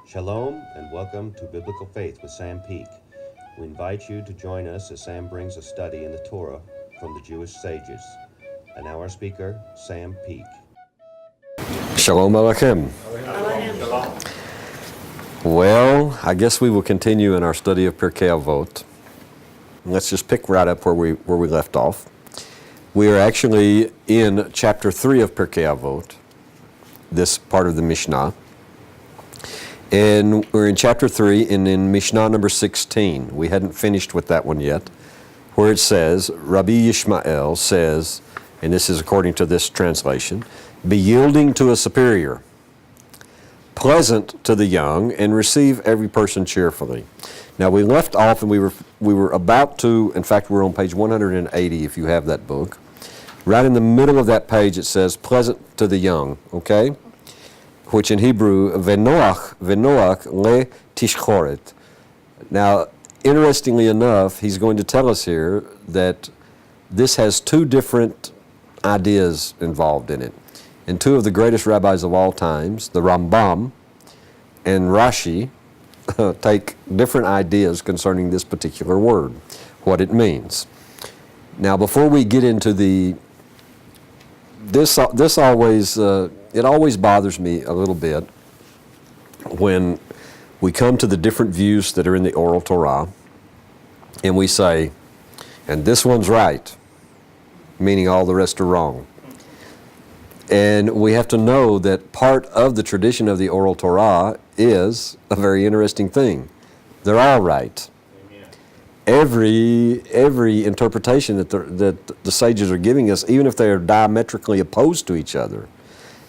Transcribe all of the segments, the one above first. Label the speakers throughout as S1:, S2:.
S1: Shalom and welcome to Biblical Faith with Sam Peak. We invite you to join us as Sam brings a study in the Torah from the Jewish sages. And now our speaker, Sam Peak.
S2: Shalom Aleichem. Well, I guess we will continue in our study of Pirkei Avot. Let's just pick right up where we left off. We are actually in chapter 3 of Pirkei Avot, this part of the Mishnah. And we're in chapter 3 and in Mishnah number 16. We hadn't finished with that one yet, where it says, Rabbi Yishmael says, and this is according to this translation, be yielding to a superior, pleasant to the young, and receive every person cheerfully. Now we left off and we were about to, in fact we're on page 180 if you have that book. Right in the middle of that page it says, pleasant to the young, okay? Which in Hebrew, venoach le tishchoret. Now, interestingly enough, he's going to tell us here that this has two different ideas involved in it. And two of the greatest rabbis of all times, the Rambam and Rashi, take different ideas concerning this particular word, what it means. Now, before we get into this always, it always bothers me a little bit when we come to the different views that are in the oral Torah and we say, and this one's right, meaning all the rest are wrong. And we have to know that part of the tradition of the oral Torah is a very interesting thing. They're all right. Amen. Every interpretation that the sages are giving us, even if they are diametrically opposed to each other,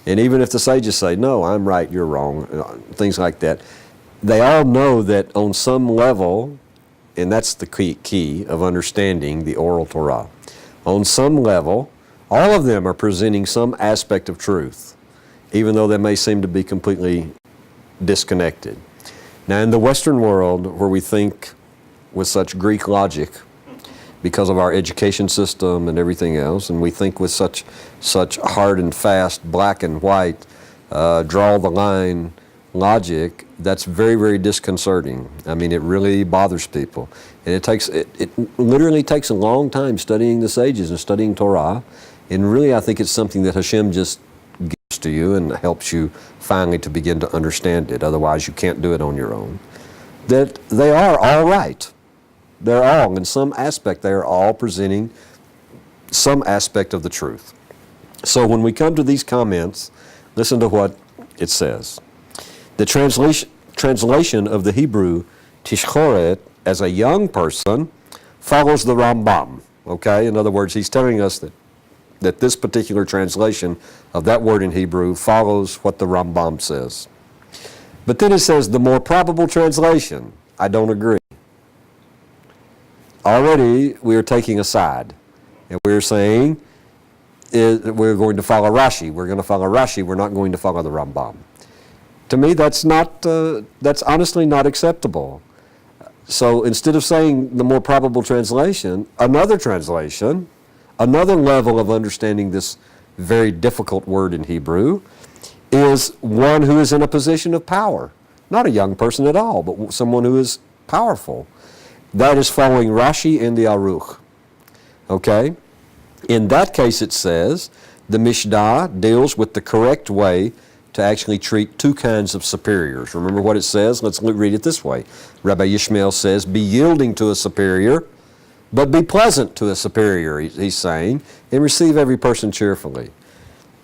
S2: and even if the sages say, no, I'm right, you're wrong, things like that, they all know that on some level, and that's the key of understanding the oral Torah, on some level, all of them are presenting some aspect of truth, even though they may seem to be completely disconnected. Now, in the Western world, where we think with such Greek logic, because of our education system and everything else, and we think with such hard and fast, black and white, draw the line logic, that's very, very disconcerting. I mean, it really bothers people. And it literally takes a long time studying the sages and studying Torah, and really I think it's something that Hashem just gives to you and helps you finally to begin to understand it. Otherwise you can't do it on your own. That they are all right. They're all, in some aspect, they are all presenting some aspect of the truth. So when we come to these comments, listen to what it says. The translation of the Hebrew tishchoret as a young person follows the Rambam. Okay? In other words, he's telling us that this particular translation of that word in Hebrew follows what the Rambam says. But then it says the more probable translation. I don't agree. Already we are taking a side, and we're saying we're going to follow Rashi. We're going to follow Rashi. We're not going to follow the Rambam. To me, that's honestly not acceptable. So instead of saying the more probable translation, another level of understanding this very difficult word in Hebrew is one who is in a position of power. Not a young person at all, but someone who is powerful. That is following Rashi and the Aruch. Okay? In that case it says, the Mishnah deals with the correct way to actually treat two kinds of superiors. Remember what it says? Let's read it this way. Rabbi Yishmael says, be yielding to a superior, but be pleasant to a superior, he's saying, and receive every person cheerfully.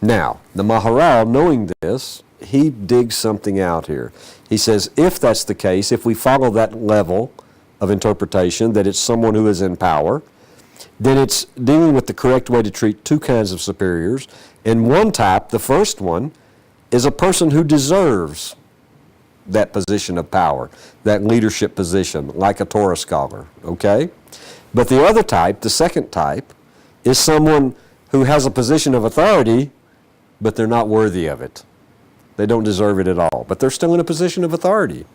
S2: Now, the Maharal, knowing this, he digs something out here. He says, if that's the case, if we follow that level of interpretation, that it's someone who is in power, then it's dealing with the correct way to treat two kinds of superiors. And one type, the first one, is a person who deserves that position of power, that leadership position, like a Torah scholar, okay? But the other type, the second type, is someone who has a position of authority, but they're not worthy of it. They don't deserve it at all, but they're still in a position of authority.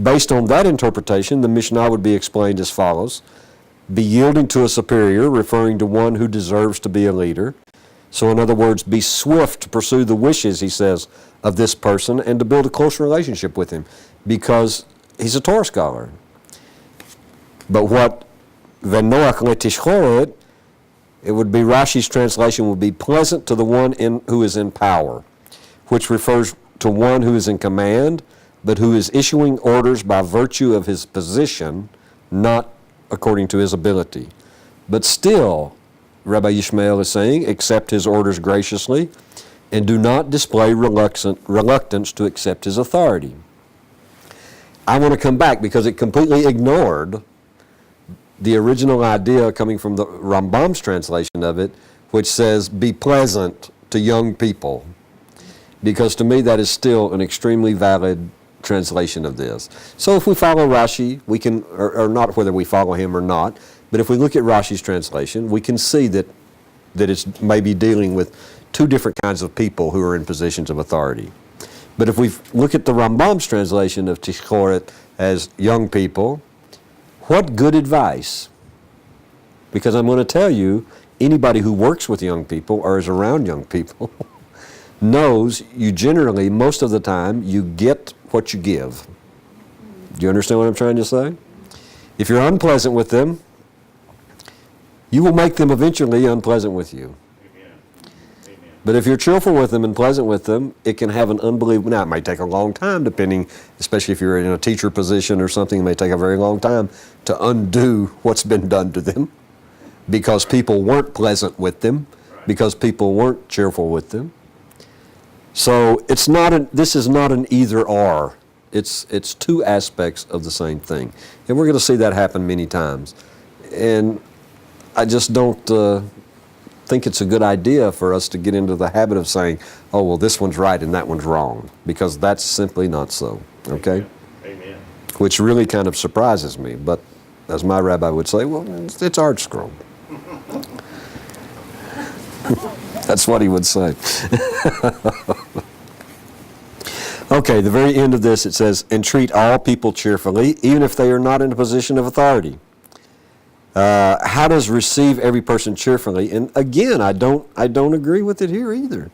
S2: Based on that interpretation, the Mishnah would be explained as follows. Be yielding to a superior, referring to one who deserves to be a leader. So in other words, be swift to pursue the wishes, he says, of this person and to build a close relationship with him because he's a Torah scholar. But what v'noach letishchoret, it would be, Rashi's translation would be pleasant to the one who is in power, which refers to one who is in command, but who is issuing orders by virtue of his position, not according to his ability. But still, Rabbi Yishmael is saying, accept his orders graciously and do not display reluctance to accept his authority. I want to come back because it completely ignored the original idea coming from the Rambam's translation of it, which says, be pleasant to young people. Because to me that is still an extremely valid translation of this. So if we follow Rashi, we can, or not whether we follow him or not, but if we look at Rashi's translation, we can see that it's maybe dealing with two different kinds of people who are in positions of authority. But if we look at the Rambam's translation of Tishchoret as young people, what good advice? Because I'm going to tell you, anybody who works with young people or is around young people knows you generally, most of the time, you get what you give. Do you understand what I'm trying to say? If you're unpleasant with them, you will make them eventually unpleasant with you.
S3: Amen.
S2: But if you're cheerful with them and pleasant with them, it can have an unbelievable, now it may take a long time depending, especially if you're in a teacher position or something, it may take a very long time to undo what's been done to them because people weren't pleasant with them, because people weren't cheerful with them. So this is not an either or. It's two aspects of the same thing. And we're going to see that happen many times. And I just don't think it's a good idea for us to get into the habit of saying, oh, well, this one's right and that one's wrong, because that's simply not so, okay?
S3: Amen.
S2: Which really kind of surprises me, but as my rabbi would say, well, it's art scroll. That's what he would say. Okay, the very end of this, it says, and treat all people cheerfully, even if they are not in a position of authority. How does receive every person cheerfully? And again, I don't agree with it here either.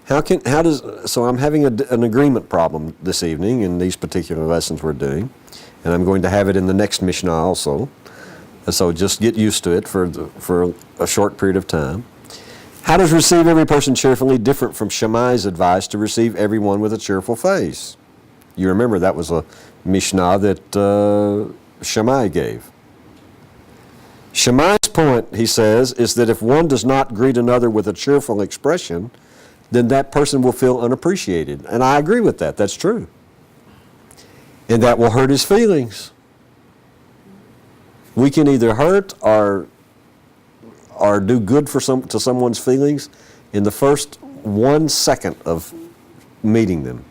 S2: So I'm having an agreement problem this evening in these particular lessons we're doing, and I'm going to have it in the next Mishnah also. So just get used to it for a short period of time. How does receive every person cheerfully different from Shammai's advice to receive everyone with a cheerful face? You remember that was a Mishnah that Shammai gave. Shammai's point, he says, is that if one does not greet another with a cheerful expression, then that person will feel unappreciated. And I agree with that. That's true. And that will hurt his feelings. We can either hurt or do good to someone's feelings in the first 1 second of meeting them.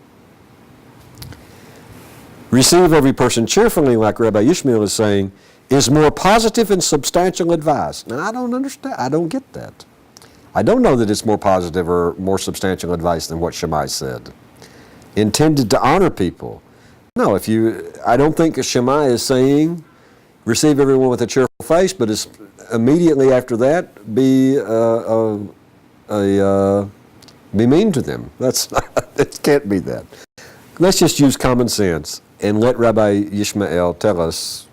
S2: Receive every person cheerfully, like Rabbi Yishmael is saying, is more positive and substantial advice. Now, I don't understand. I don't get that. I don't know that it's more positive or more substantial advice than what Shammai said. Intended to honor people. No, I don't think Shammai is saying receive everyone with a cheerful face, but it's immediately after that be mean to them. It can't be that. Let's just use common sense and let Rabbi Yishmael tell us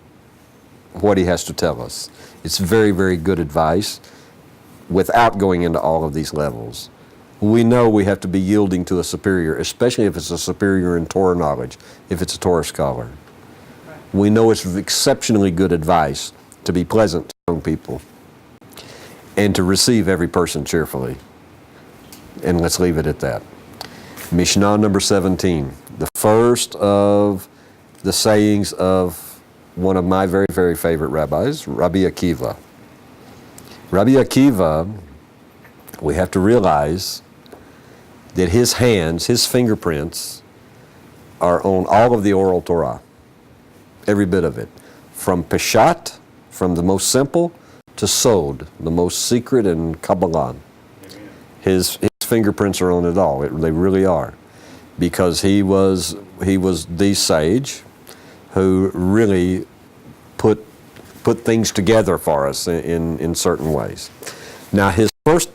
S2: what he has to tell us. It's very, very good advice without going into all of these levels. We know we have to be yielding to a superior, especially if it's a superior in Torah knowledge, if it's a Torah scholar. Right. We know it's exceptionally good advice to be pleasant to young people and to receive every person cheerfully. And let's leave it at that. Mishnah number 17, the first of the sayings of one of my very, very favorite rabbis, Rabbi Akiva. Rabbi Akiva, we have to realize that his hands, his fingerprints, are on all of the oral Torah, every bit of it, from Peshat, from the most simple, to Sod, the most secret, and Kabbalah. His fingerprints are on it all. They really are, because he was the sage who really put things together for us in certain ways. Now, his first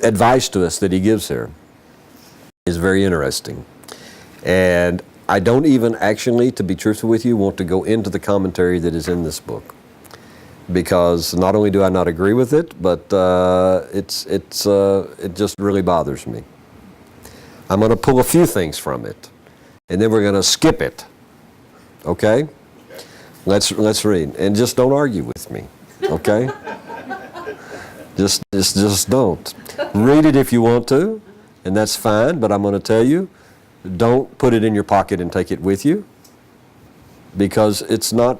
S2: advice to us that he gives here is very interesting. And I don't even actually, to be truthful with you, want to go into the commentary that is in this book. Because not only do I not agree with it, but it just really bothers me. I'm going to pull a few things from it, and then we're going to skip it. Okay? Let's read, and just don't argue with me. Okay? just don't. Read it if you want to, and that's fine. But I'm going to tell you, don't put it in your pocket and take it with you, because it's not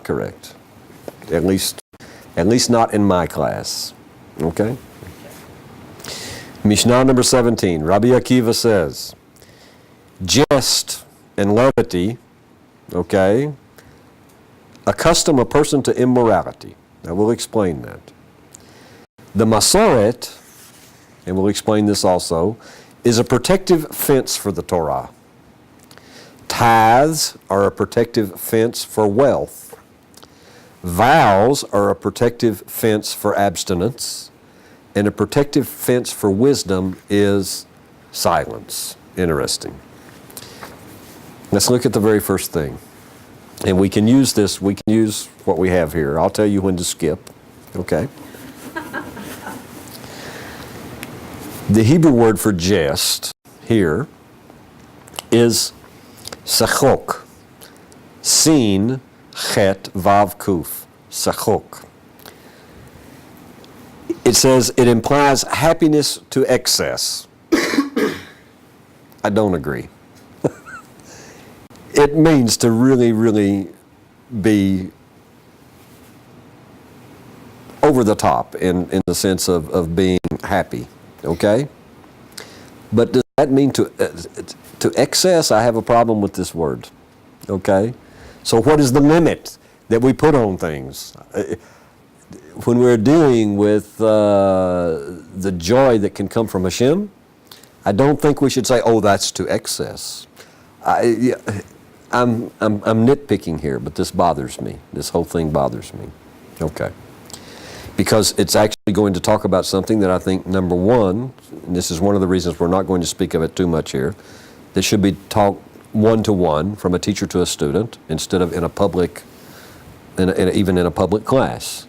S2: correct. At least not in my class. Okay? Mishnah number 17. Rabbi Akiva says, jest and levity, okay, accustom a person to immorality. Now we'll explain that. The Massores, and we'll explain this also, is a protective fence for the Torah. Tithes are a protective fence for wealth. Vows are a protective fence for abstinence, and a protective fence for wisdom is silence. Interesting. Let's look at the very first thing. And we can use this, we can use what we have here. I'll tell you when to skip. Okay? The Hebrew word for jest here is sachok. Sin chet vav kuf. Sachok. It says it implies happiness to excess. I don't agree. It means to really, really be over the top in the sense of being happy, okay? But does that mean to excess? I have a problem with this word, okay? So what is the limit that we put on things? When we're dealing with the joy that can come from Hashem, I don't think we should say, oh, that's to excess. I'm nitpicking here, but this bothers me. This whole thing bothers me. Okay. Because it's actually going to talk about something that I think, number one, and this is one of the reasons we're not going to speak of it too much here, that should be taught one-to-one from a teacher to a student instead of in a public, even in a public class.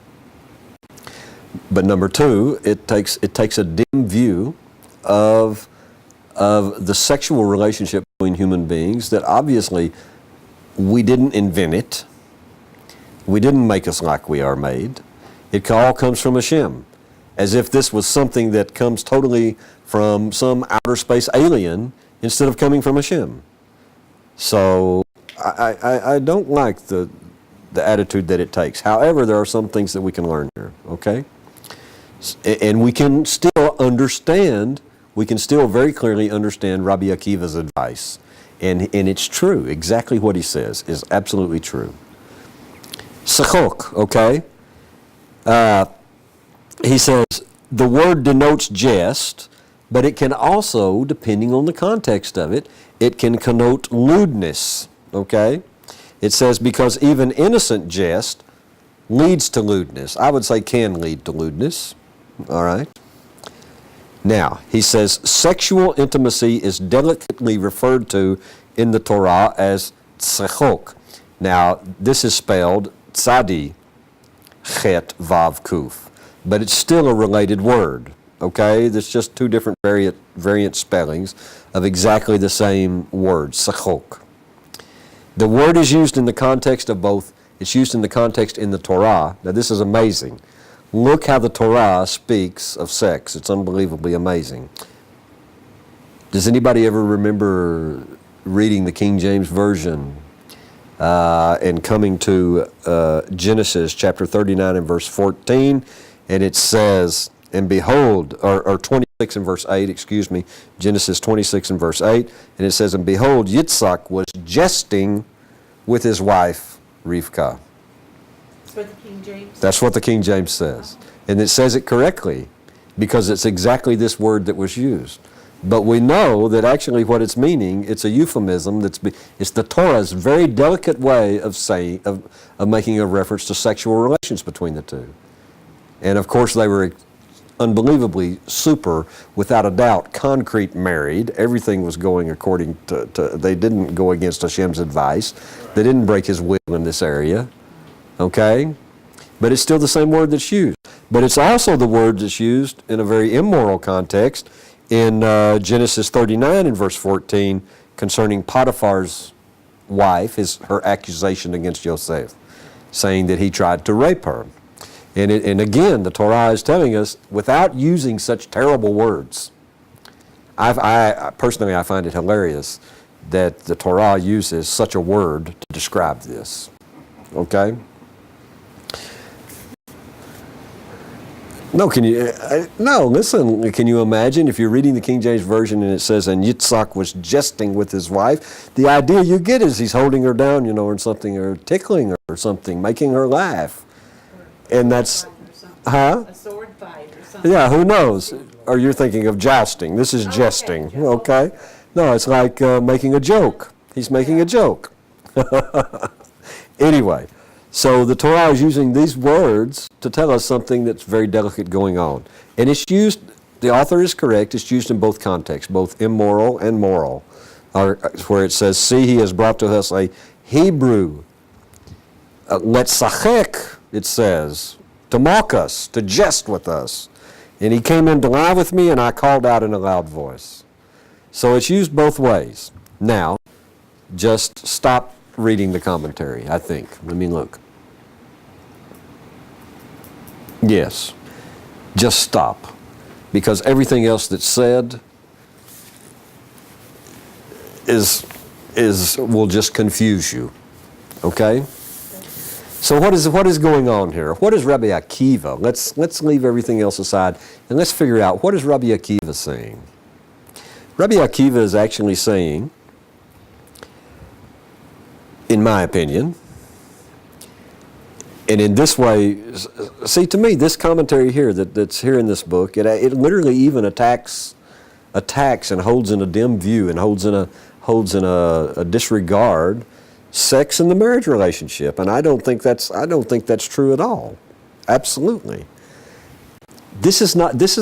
S2: But number two, it takes a dim view of the sexual relationship between human beings that obviously we didn't invent it. We didn't make us like we are made. It all comes from Hashem, as if this was something that comes totally from some outer space alien instead of coming from Hashem. So I don't like the attitude that it takes. However, there are some things that we can learn here, okay? And we can still understand, we can still very clearly understand Rabbi Akiva's advice. And it's true. Exactly what he says is absolutely true. Sachok, okay? He says, the word denotes jest, but it can also, depending on the context of it, it can connote lewdness, okay? It says, because even innocent jest leads to lewdness. I would say can lead to lewdness, all right? Now, he says, sexual intimacy is delicately referred to in the Torah as tzachok. Now, this is spelled tzadi, chet, vav, kuf. But it's still a related word, okay? There's just two different variant spellings of exactly the same word, tzachok. The word is used in the context of both. It's used in the context in the Torah. Now, this is amazing. Look how the Torah speaks of sex. It's unbelievably amazing. Does anybody ever remember reading the King James Version and coming to Genesis chapter 39 and verse 14, and it says, and behold, or 26 and verse 8, excuse me, Genesis 26 and verse 8, and it says, and behold, Yitzhak was jesting with his wife, Rivkah.
S3: That's what the King James.
S2: That's what the King James says. And it says it correctly because it's exactly this word that was used. But we know that actually what it's meaning, it's a euphemism. It's the Torah's very delicate way of saying, of making a reference to sexual relations between the two. And of course they were unbelievably super, without a doubt, concrete married. Everything was going according to they didn't go against Hashem's advice. They didn't break his will in this area, okay? But it's still the same word that's used. But it's also the word that's used in a very immoral context in Genesis 39 and verse 14 concerning Potiphar's wife, her accusation against Joseph, saying that he tried to rape her. And again, the Torah is telling us, without using such terrible words, I personally, I find it hilarious that the Torah uses such a word to describe this, okay? No, listen, can you imagine if you're reading the King James Version and it says, and Yitzhak was jesting with his wife, the idea you get is he's holding her down, or something, or tickling her or something, making her laugh. And that's,
S3: a sword fight or something.
S2: Yeah, who knows? Or you're thinking of jousting. This is jesting, okay? No, it's like making a joke. He's making a joke. Anyway, so the Torah is using these words to tell us something that's very delicate going on. And it's used, the author is correct, it's used in both contexts, both immoral and moral, where it says, see, he has brought to us a Hebrew, letzachek, it says, to mock us, to jest with us. And he came in to lie with me, and I called out in a loud voice. So it's used both ways. Now, just stop reading the commentary, I think. Let me look. Yes, just stop. Because everything else that's said will just confuse you. Okay? So what is going on here? What is Rabbi Akiva? Let's leave everything else aside and let's figure out, what is Rabbi Akiva saying? Rabbi Akiva is actually saying, in my opinion, and in this way, see, to me, this commentary here that's here in this book, it literally even attacks and holds in a dim view and holds in a disregard sex in the marriage relationship, and I don't think that's true at all. Absolutely. This is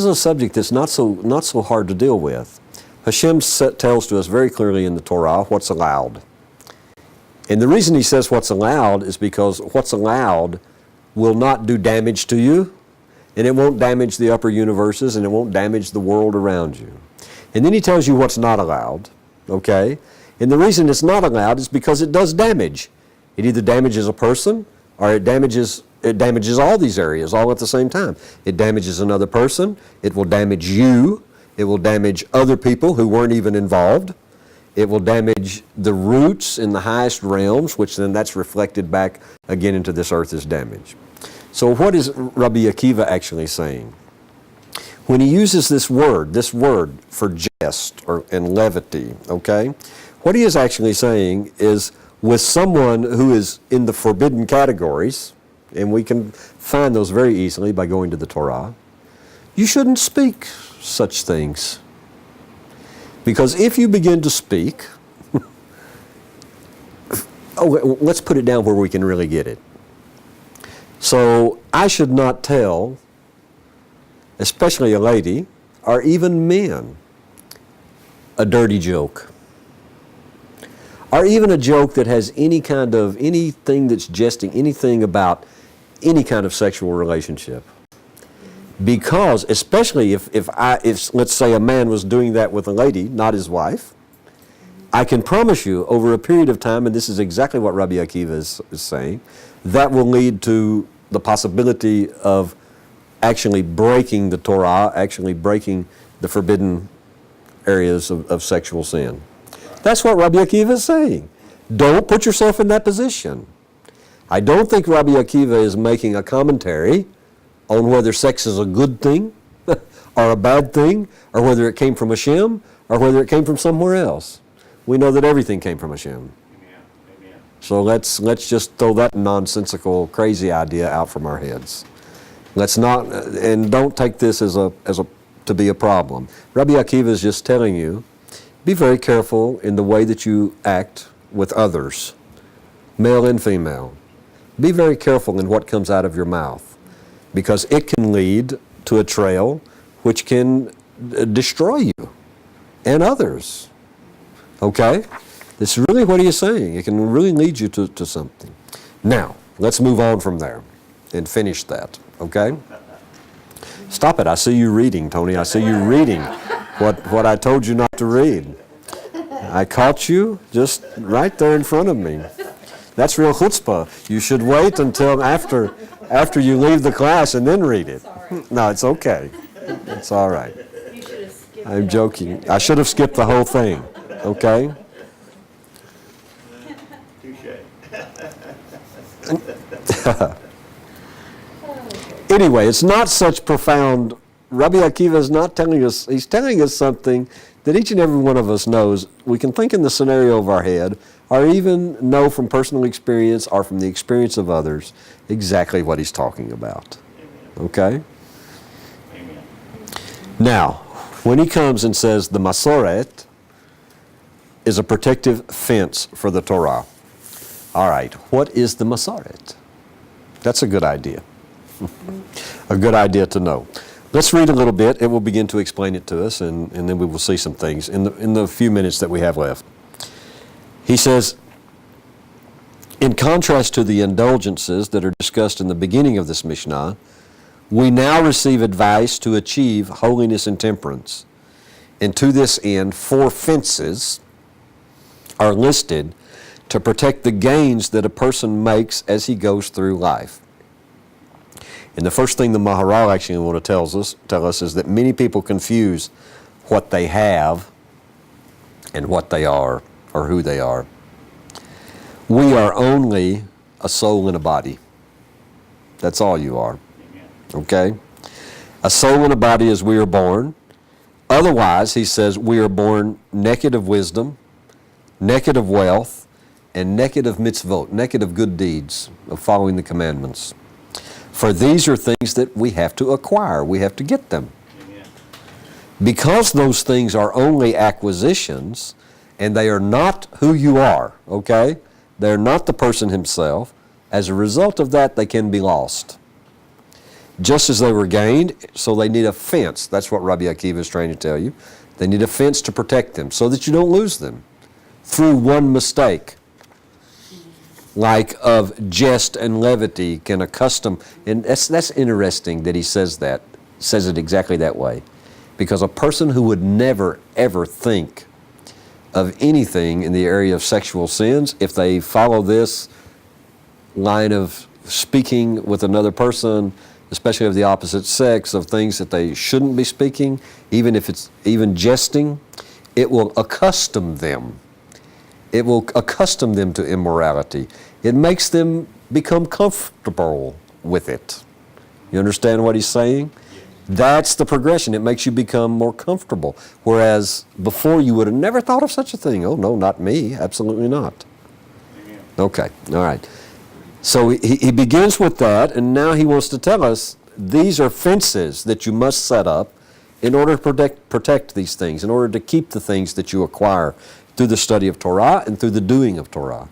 S2: a subject that's not so hard to deal with. Hashem tells to us very clearly in the Torah what's allowed. And the reason he says what's allowed is because what's allowed will not do damage to you, and it won't damage the upper universes, and it won't damage the world around you. And then he tells you what's not allowed, okay? And the reason it's not allowed is because it does damage. It either damages a person or it damages all these areas all at the same time. It damages another person, it will damage you, it will damage other people who weren't even involved. It will damage the roots in the highest realms, which then that's reflected back again into this earth as damage. So what is Rabbi Akiva actually saying? When he uses this word for jest and levity, okay? What he is actually saying is, with someone who is in the forbidden categories, and we can find those very easily by going to the Torah, you shouldn't speak such things. Because if you begin to speak, let's put it down where we can really get it. So I should not tell, especially a lady, or even men, a dirty joke. Or even a joke that has anything that's jesting, anything about any kind of sexual relationship. Because, especially if let's say a man was doing that with a lady, not his wife, I can promise you over a period of time, and this is exactly what Rabbi Akiva is saying, that will lead to the possibility of actually breaking the Torah, actually breaking the forbidden areas of sexual sin. That's what Rabbi Akiva is saying. Don't put yourself in that position. I don't think Rabbi Akiva is making a commentary on whether sex is a good thing or a bad thing, or whether it came from Hashem or whether it came from somewhere else. We know that everything came from Hashem. Amen. So let's just throw that nonsensical, crazy idea out from our heads. Let's not, and don't take this to be a problem. Rabbi Akiva is just telling you, be very careful in the way that you act with others, male and female. Be very careful in what comes out of your mouth, because it can lead to a trail which can destroy you and others. Okay? This is really what he is saying. It can really lead you to something. Now, let's move on from there and finish that. Okay? Stop it. I see you reading, Tony. I see you reading what I told you not to read. I caught you just right there in front of me. That's real chutzpah. You should wait until after you leave the class and then read it. No, it's okay. It's all right.
S3: You should have skipped
S2: I'm
S3: it
S2: joking.
S3: altogether.
S2: I should have skipped the whole thing. Okay? Anyway, it's not such profound. Rabbi Akiva is not telling us, he's telling us something that each and every one of us knows. We can think in the scenario of our head, or even know from personal experience or from the experience of others exactly what he's talking about. Okay?
S4: Amen.
S2: Now, when he comes and says the Massores is a protective fence for the Torah. All right, what is the Massores? That's a good idea. A good idea to know. Let's read a little bit. It will begin to explain it to us, and then we will see some things in the few minutes that we have left. He says, in contrast to the indulgences that are discussed in the beginning of this Mishnah, we now receive advice to achieve holiness and temperance. And to this end, 4 fences are listed to protect the gains that a person makes as he goes through life. And the first thing the Maharal actually want to tell us is that many people confuse what they have and what they are, or who they are. We are only a soul and a body. That's all you are. Okay? A soul and a body as we are born. Otherwise, he says, we are born naked of wisdom, naked of wealth, and naked of mitzvot, naked of good deeds, of following the commandments. For these are things that we have to acquire. We have to get them.
S4: Amen.
S2: Because those things are only acquisitions, and they are not who you are, okay? They're not the person himself. As a result of that, they can be lost. Just as they were gained, so they need a fence. That's what Rabbi Akiva is trying to tell you. They need a fence to protect them so that you don't lose them through one mistake. Like of jest and levity can accustom, and that's interesting that he says it exactly that way. Because a person who would never, ever think of anything in the area of sexual sins, if they follow this line of speaking with another person, especially of the opposite sex, of things that they shouldn't be speaking, even if it's even jesting, it will accustom them. It will accustom them to immorality. It makes them become comfortable with it. You understand what he's saying? That's the progression. It makes you become more comfortable. Whereas before you would have never thought of such a thing. Oh, no, not me. Absolutely not.
S4: Amen.
S2: Okay, all right. So he begins with that, and now he wants to tell us these are fences that you must set up in order to protect these things, in order to keep the things that you acquire through the study of Torah and through the doing of Torah.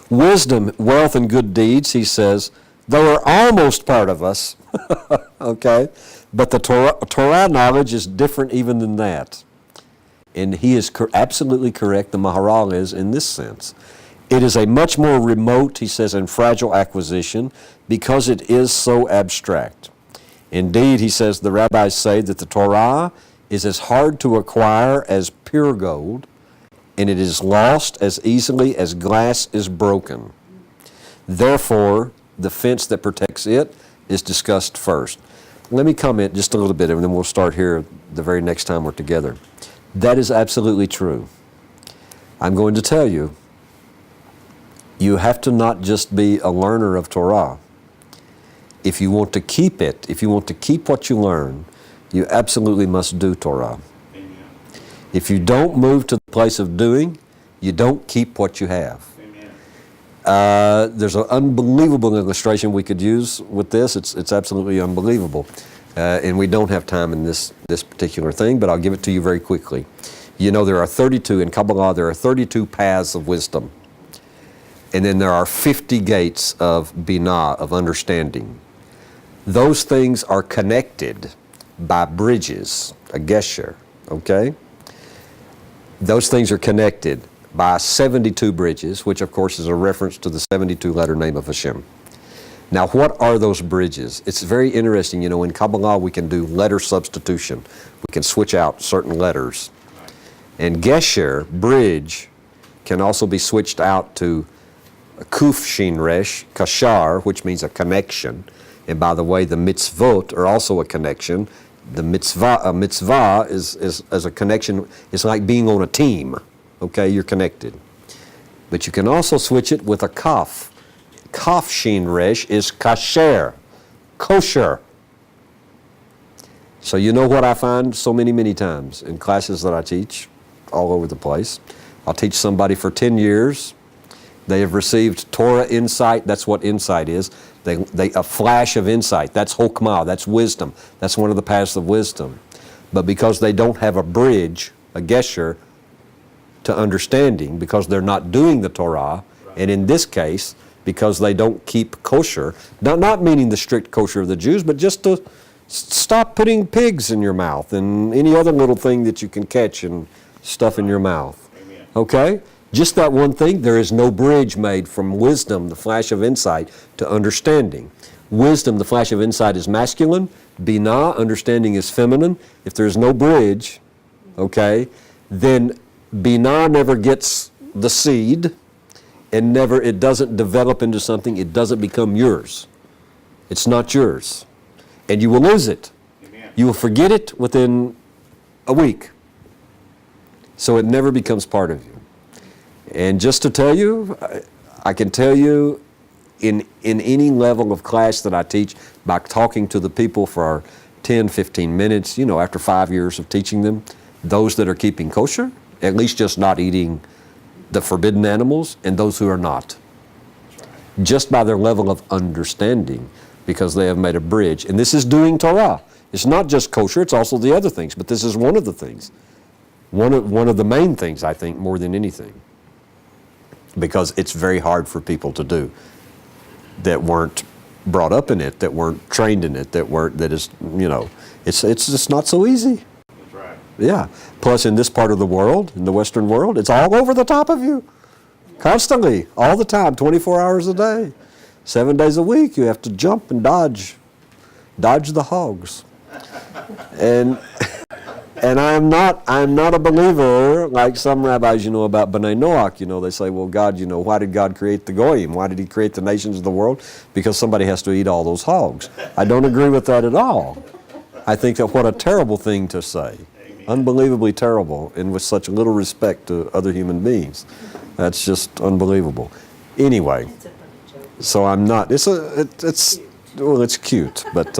S2: Wisdom, wealth, and good deeds, he says, they are almost part of us, okay? But the Torah knowledge is different even than that. And he is absolutely correct, the Maharal is, in this sense. It is a much more remote, he says, and fragile acquisition because it is so abstract. Indeed, he says, the rabbis say that the Torah is as hard to acquire as pure gold, and it is lost as easily as glass is broken. Therefore, the fence that protects it is discussed first. Let me comment just a little bit, and then we'll start here the very next time we're together. That is absolutely true. I'm going to tell you, you have to not just be a learner of Torah. If you want to keep it, if you want to keep what you learn, you absolutely must do Torah.
S4: Amen.
S2: If you don't move to the place of doing, you don't keep what you have.
S4: Amen.
S2: There's an unbelievable illustration we could use with this. It's absolutely unbelievable. And we don't have time in this particular thing, but I'll give it to you very quickly. You know, there are 32, in Kabbalah, there are 32 paths of wisdom. And then there are 50 gates of binah, of understanding. Those things are connected by bridges, a gesher, okay? Those things are connected by 72 bridges, which of course is a reference to the 72-letter name of Hashem. Now, what are those bridges? It's very interesting. You know, in Kabbalah, we can do letter substitution. We can switch out certain letters. And gesher, bridge, can also be switched out to kuf shin resh, kashar, which means a connection. And by the way, the mitzvot are also a connection. A mitzvah is a connection. It's like being on a team. Okay, you're connected. But you can also switch it with a kaf. Kaf shin resh is kasher, kosher. So you know what I find so many times in classes that I teach all over the place. I'll teach somebody for 10 years. They have received Torah insight. That's what insight is. A flash of insight. That's chokmah. That's wisdom. That's one of the paths of wisdom. But because they don't have a bridge, a gesher, to understanding, because they're not doing the Torah, and in this case, because they don't keep kosher, not meaning the strict kosher of the Jews, but just to stop putting pigs in your mouth and any other little thing that you can catch and stuff in your mouth.
S4: Amen.
S2: Okay? Just that one thing, there is no bridge made from wisdom, the flash of insight, to understanding. Wisdom, the flash of insight, is masculine. Binah, understanding, is feminine. If there's no bridge, okay, then Binah never gets the seed, and it doesn't develop into something. It doesn't become yours. It's not yours. And you will lose it.
S4: Amen.
S2: You will forget it within a week. So it never becomes part of you. And just to tell you, I can tell you in any level of class that I teach, by talking to the people for 10, 15 minutes, you know, after 5 years of teaching them, those that are keeping kosher, at least just not eating the forbidden animals, and those who are not. Just by their level of understanding, because they have made a bridge. And this is doing Torah. It's not just kosher, it's also the other things, but this is one of the things. One of the main things, I think, more than anything. Because it's very hard for people to do that weren't brought up in it, that weren't trained in it, that is, you know, it's just not so easy.
S4: That's right.
S2: Yeah. Plus, in this part of the world, in the Western world, it's all over the top of you. Constantly, all the time, 24 hours a day. 7 days a week, you have to jump and dodge the hogs. And I'm not a believer like some rabbis, you know, about B'nai Noach. You know, they say, well, God, you know, why did God create the Goyim? Why did he create the nations of the world? Because somebody has to eat all those hogs. I don't agree with that at all. I think that what a terrible thing to say. Unbelievably terrible, and with such little respect to other human beings. That's just unbelievable. Anyway, so I'm not, it's cute, but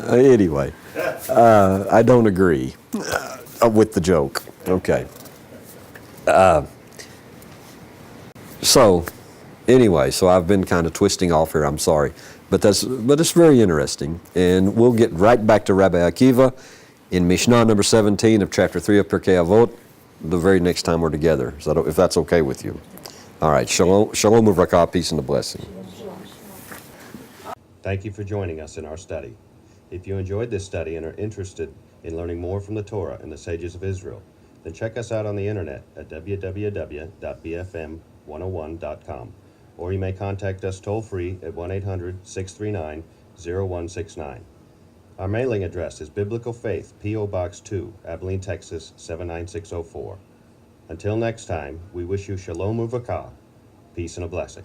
S2: anyway, I don't agree with the joke. Okay. So I've been kind of twisting off here. I'm sorry, but it's very interesting, and we'll get right back to Rabbi Akiva in Mishnah number 17 of chapter 3 of Pirkei Avot the very next time we're together. If that's okay with you. All right. Shalom uvracha, peace and a blessing.
S1: Thank you for joining us in our study. If you enjoyed this study and are interested in learning more from the Torah and the sages of Israel, then check us out on the internet at www.bfm101.com, or you may contact us toll-free at 1-800-639-0169. Our mailing address is Biblical Faith, P.O. Box 2, Abilene, Texas 79604. Until next time, we wish you shalom uvracha, peace and a blessing.